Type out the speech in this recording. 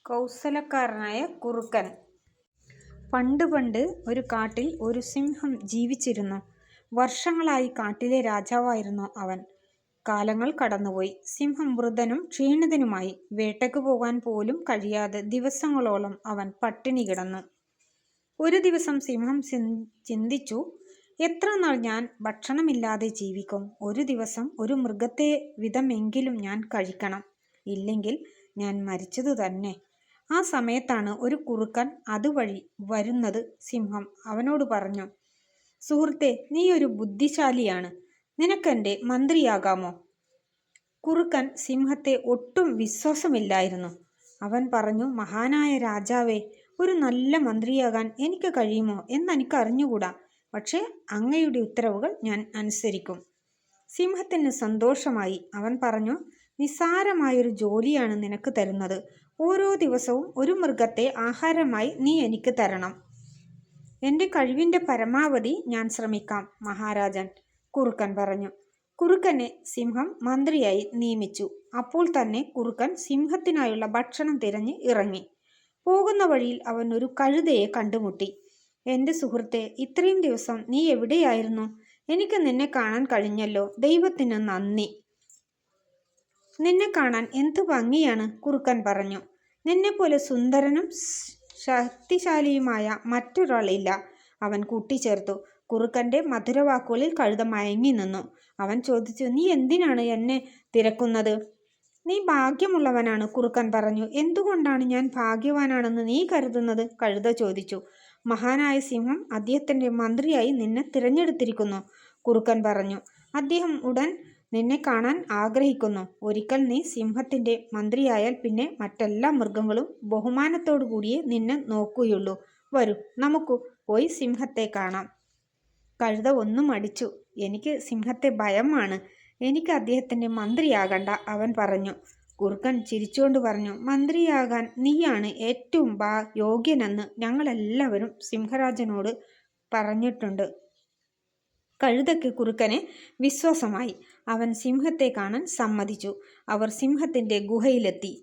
കൗസലക്കാരനായ കുറുക്കൻ. പണ്ട് പണ്ട് ഒരു കാട്ടിൽ ഒരു സിംഹം ജീവിച്ചിരുന്നു. വർഷങ്ങളായി കാട്ടിലെ രാജാവായിരുന്നു അവൻ. കാലങ്ങൾ കടന്നുപോയി. സിംഹം വൃദ്ധനും ക്ഷീണിതനുമായി. വേട്ടയ്ക്ക് പോകാൻ പോലും കഴിയാതെ ദിവസങ്ങളോളം അവൻ പട്ടിണി കിടന്നു. ഒരു ദിവസം സിംഹം ചിന്തിച്ചു, എത്ര നാൾ ഞാൻ ഭക്ഷണമില്ലാതെ ജീവിക്കും? ഒരു ദിവസം ഒരു മൃഗത്തെ വിധമെങ്കിലും ഞാൻ കഴിക്കണം, ഇല്ലെങ്കിൽ ഞാൻ മരിച്ചതു തന്നെ. ആ സമയത്താണ് ഒരു കുറുക്കൻ അതുവഴി വരുന്നത്. സിംഹം അവനോട് പറഞ്ഞു, സുഹൃത്തെ, നീ ഒരു ബുദ്ധിശാലിയാണ്, നിനക്കെൻ്റെ മന്ത്രിയാകാമോ? കുറുക്കൻ സിംഹത്തെ ഒട്ടും വിശ്വാസമില്ലായിരുന്നു. അവൻ പറഞ്ഞു, മഹാനായ രാജാവേ, ഒരു നല്ല മന്ത്രിയാകാൻ എനിക്ക് കഴിയുമോ എന്നെനിക്ക് അറിഞ്ഞുകൂടാ. പക്ഷേ അങ്ങയുടെ ഉത്തരവുകൾ ഞാൻ അനുസരിക്കും. സിംഹത്തിന് സന്തോഷമായി. അവൻ പറഞ്ഞു, നിസ്സാരമായൊരു ജോലിയാണ് നിനക്ക് തരുന്നത്. ഓരോ ദിവസവും ഒരു മൃഗത്തെ ആഹാരമായി നീ എനിക്ക് തരണം. എൻ്റെ കഴിവിൻ്റെ പരമാവധി ഞാൻ ശ്രമിക്കാം, മഹാരാജൻ, കുറുക്കൻ പറഞ്ഞു. കുറുക്കനെ സിംഹം മന്ത്രിയായി നിയമിച്ചു. അപ്പോൾ തന്നെ കുറുക്കൻ സിംഹത്തിനായുള്ള ഭക്ഷണം തിരഞ്ഞ് ഇറങ്ങി. പോകുന്ന വഴിയിൽ അവൻ ഒരു കഴുതയെ കണ്ടുമുട്ടി. എൻ്റെ സുഹൃത്തെ, ഇത്രയും ദിവസം നീ എവിടെയായിരുന്നു? എനിക്ക് നിന്നെ കാണാൻ കഴിഞ്ഞല്ലോ, ദൈവത്തിന് നന്ദി. നിന്നെ കാണാൻ എന്തു ഭംഗിയാണ്, കുറുക്കൻ പറഞ്ഞു. നിന്നെപ്പോലെ സുന്ദരനും ശക്തിശാലിയുമായ മറ്റൊരാളില്ല, അവൻ കൂട്ടിച്ചേർത്തു. കുറുക്കൻ്റെ മധുരവാക്കുകളിൽ കഴുത മയങ്ങി നിന്നു. അവൻ ചോദിച്ചു, നീ എന്തിനാണ് എന്നെ തിരക്കുന്നത്? നീ ഭാഗ്യമുള്ളവനാണ്, കുറുക്കൻ പറഞ്ഞു. എന്തുകൊണ്ടാണ് ഞാൻ ഭാഗ്യവാനാണെന്ന് നീ കരുതുന്നത്? കഴുത ചോദിച്ചു. മഹാനായ സിംഹം അദ്ദേഹത്തിൻ്റെ മന്ത്രിയായി നിന്നെ തിരഞ്ഞെടുത്തിരിക്കുന്നു, കുറുക്കൻ പറഞ്ഞു. അദ്ദേഹം ഉടൻ നിന്നെ കാണാൻ ആഗ്രഹിക്കുന്നു. ഒരിക്കൽ നീ സിംഹത്തിൻ്റെ മന്ത്രിയായാൽ പിന്നെ മറ്റെല്ലാ മൃഗങ്ങളും ബഹുമാനത്തോടു കൂടിയേ നിന്നെ നോക്കുകയുള്ളൂ. വരൂ, നമുക്ക് പോയി സിംഹത്തെ കാണാം. കഴുത ഒന്നും മടിച്ചു. എനിക്ക് സിംഹത്തെ ഭയമാണ്, എനിക്ക് അദ്ദേഹത്തിൻ്റെ മന്ത്രിയാകണ്ട, അവൻ പറഞ്ഞു. കുറുക്കൻ ചിരിച്ചുകൊണ്ട് പറഞ്ഞു, മന്ത്രിയാകാൻ നീയാണ് ഏറ്റവും യോഗ്യനെന്ന് ഞങ്ങളെല്ലാവരും സിംഹരാജനോട് പറഞ്ഞിട്ടുണ്ട്. കഴുതയ്ക്ക് കുറുക്കനെ വിശ്വാസമായി. അവൻ സിംഹത്തെ കാണാൻ സമ്മതിച്ചു. അവർ സിംഹത്തിൻ്റെ ഗുഹയിലെത്തി.